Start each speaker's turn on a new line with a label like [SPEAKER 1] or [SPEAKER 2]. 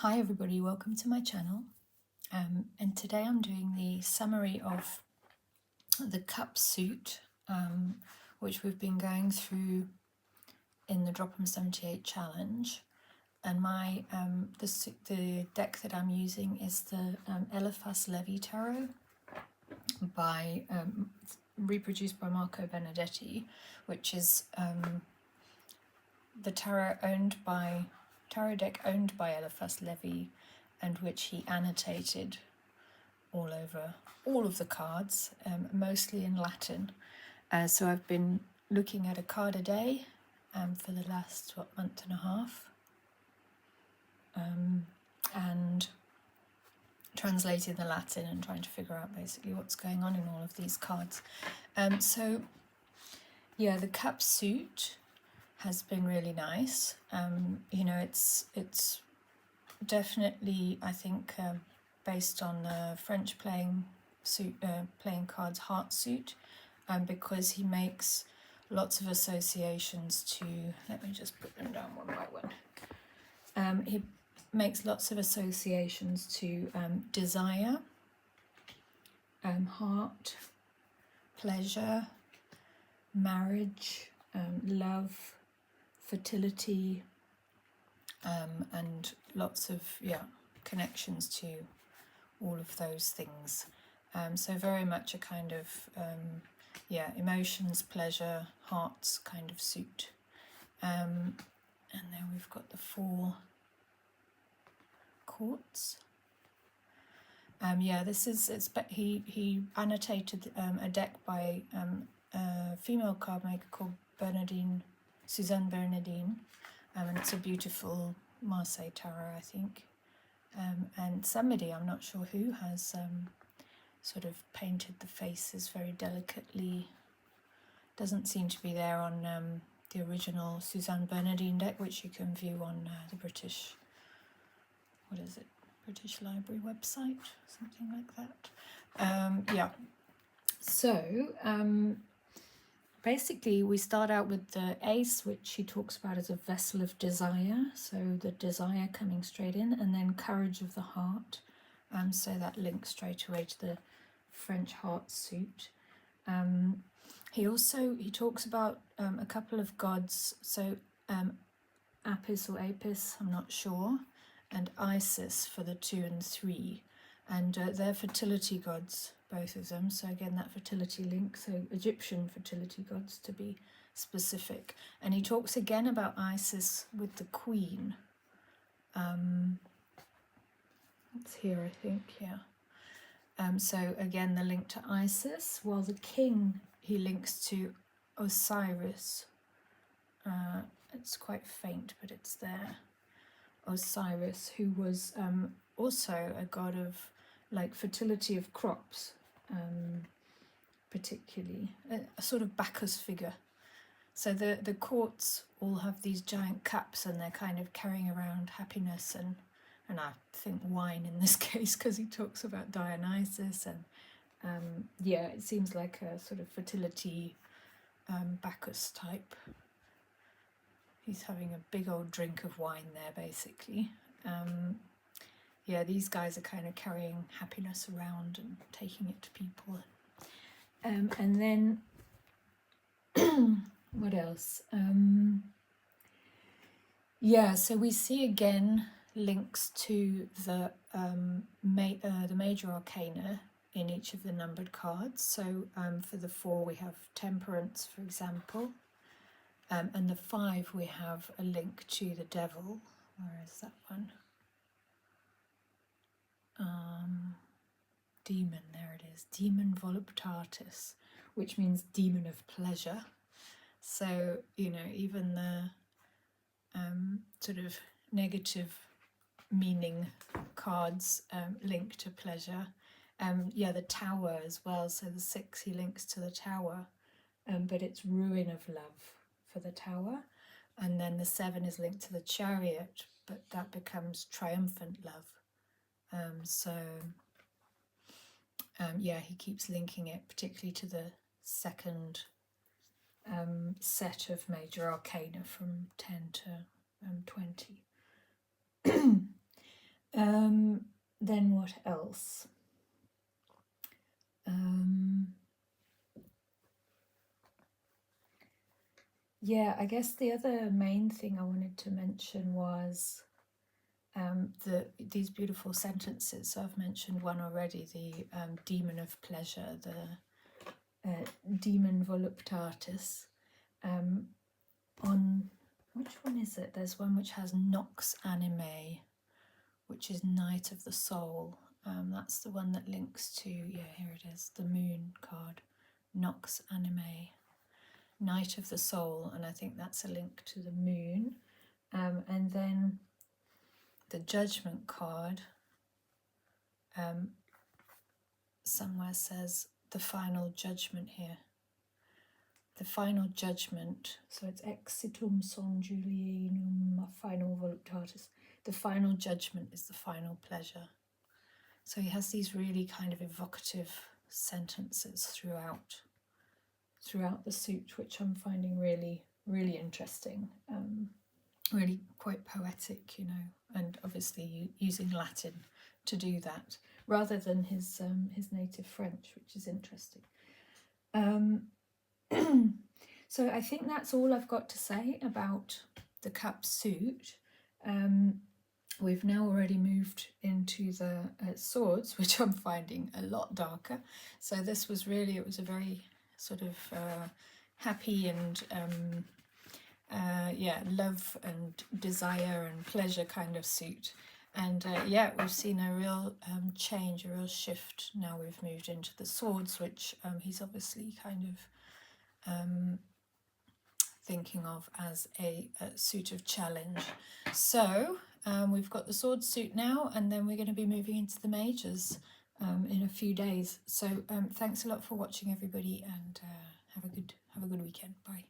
[SPEAKER 1] Hi everybody, welcome to my channel. And today I'm doing the summary of the cup suit, which we've been going through in the Drop 'em 78 challenge. And my the deck that I'm using is the Eliphas Levi tarot by reproduced by Marco Benedetti, which is the tarot deck owned by Eliphas Levi, and which he annotated all over all of the cards, mostly in Latin. So I've been looking at a card a day for the last month and a half, and translating the Latin and trying to figure out basically what's going on in all of these cards. So yeah, the cup suit has been really nice. It's definitely, I think, based on the French playing cards heart suit, because he makes lots of associations to, let me just put them down one by one. He makes lots of associations to desire, heart, pleasure, marriage, love, fertility, and lots of connections to all of those things. So very much a kind of emotions, pleasure, hearts kind of suit. And then we've got the 4 courts. He annotated a deck by a female card maker called Suzanne Bernardine, and it's a beautiful Marseille tarot, I think. And somebody, I'm not sure who, has sort of painted the faces very delicately. Doesn't seem to be there on the original Suzanne Bernardine deck, which you can view on the British Library website, something like that. So basically we start out with the ace, which he talks about as a vessel of desire, so the desire coming straight in, and then courage of the heart, so that links straight away to the French heart suit. He talks about a couple of gods, so Apis or Apis, I'm not sure, and Isis for the 2 and 3, and they're fertility gods, both of them. So again, that fertility link, so Egyptian fertility gods to be specific. And he talks again about Isis with the queen. It's here, I think, yeah. So again, the link to Isis, while the king he links to Osiris. It's quite faint, but it's there. Osiris, who was also a god of fertility of crops, particularly a sort of Bacchus figure. So the courts all have these giant cups, and they're kind of carrying around happiness and I think wine in this case, because he talks about Dionysus, and it seems like a sort of fertility Bacchus type. He's having a big old drink of wine there, basically. These guys are kind of carrying happiness around and taking it to people. And then, what else? So we see again links to the major arcana in each of the numbered cards. So for the 4 we have Temperance, for example. And the 5 we have a link to the devil. Where is that one? Demon, there it is. Demon voluptatis, which means demon of pleasure. So, even the sort of negative meaning cards link to pleasure. The tower as well. So the 6 he links to the tower, but it's ruin of love for the tower. And then the 7 is linked to the chariot, but that becomes triumphant love. He keeps linking it particularly to the second set of major arcana from 10 to 20. Then what else? Yeah, I guess the other main thing I wanted to mention was these beautiful sentences. So I've mentioned one already, the demon of pleasure, the demon voluptatis. On which one is it? There's one which has nox anime, which is night of the soul. That's the one that links to, yeah, here it is, the moon card, nox anime, night of the soul, and I think that's a link to the moon. And then the judgment card somewhere says the final judgment here. The final judgment, so it's exitum son Julianum final voluptatis. The final judgment is the final pleasure. So he has these really kind of evocative sentences throughout the suit, which I'm finding really, really interesting. Really quite poetic, you know, and obviously using Latin to do that rather than his native French, which is interesting. So I think that's all I've got to say about the cup suit. We've now already moved into the swords, which I'm finding a lot darker. So this was really, it was a very sort of happy and yeah, love and desire and pleasure kind of suit. And yeah, we've seen a real change, a real shift. Now we've moved into the swords, which he's obviously kind of thinking of as a suit of challenge. So we've got the sword suit now, and then we're going to be moving into the majors in a few days. So thanks a lot for watching, everybody, and have a good weekend. Bye.